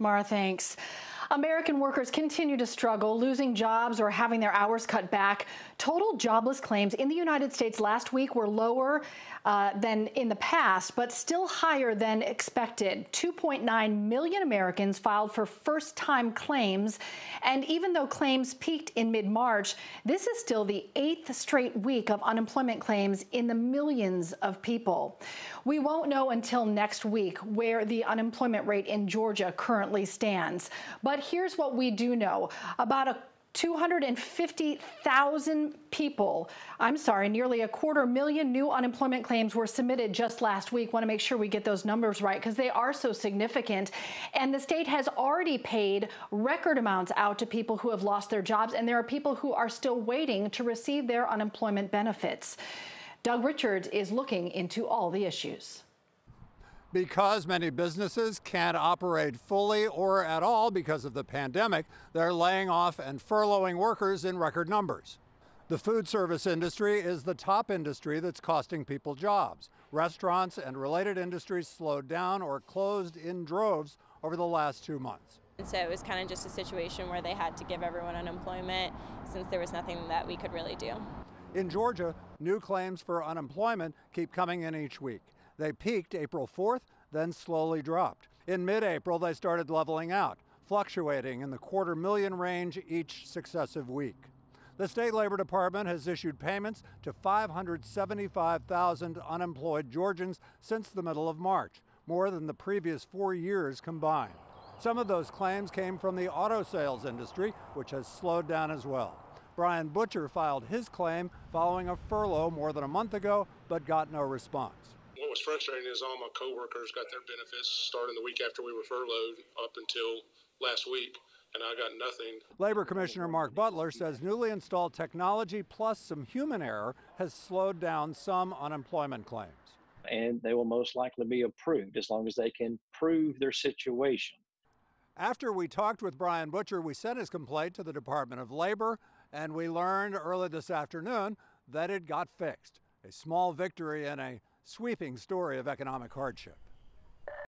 Mara, thanks. American workers continue to struggle, losing jobs or having their hours cut back. Total jobless claims in the United States last week were lower than in the past, but still higher than expected. 2.9 million Americans filed for first-time claims. And even though claims peaked in mid-March, this is still the 8th straight week of unemployment claims in the millions of people. We won't know until next week where the unemployment rate in Georgia currently stands. But here's what we do know. About 250,000 people, nearly 250,000 new unemployment claims were submitted just last week. Want to make sure we get those numbers right because they are so significant. And the state has already paid record amounts out to people who have lost their jobs, and there are people who are still waiting to receive their unemployment benefits. Doug Richards is looking into all the issues. Because many businesses can't operate fully or at all because of the pandemic, they're laying off and furloughing workers in record numbers. The food service industry is the top industry that's costing people jobs. Restaurants and related industries slowed down or closed in droves over the last 2 months. And so it was kind of just a situation where they had to give everyone unemployment since there was nothing that we could really do. In Georgia, new claims for unemployment keep coming in each week. They peaked April 4th, then slowly dropped. In mid-April, they started leveling out, fluctuating in the 250,000 range each successive week. The state labor department has issued payments to 575,000 unemployed Georgians since the middle of March, more than the previous 4 years combined. Some of those claims came from the auto sales industry, which has slowed down as well. Brian Butcher filed his claim following a furlough more than a month ago, but got no response. What was frustrating is all my coworkers got their benefits starting the week after we were furloughed up until last week, and I got nothing. Labor Commissioner Mark Butler says newly installed technology plus some human error has slowed down some unemployment claims. And they will most likely be approved as long as they can prove their situation. After we talked with Brian Butcher, we sent his complaint to the Department of Labor, and we learned early this afternoon that it got fixed. A small victory in a sweeping story of economic hardship.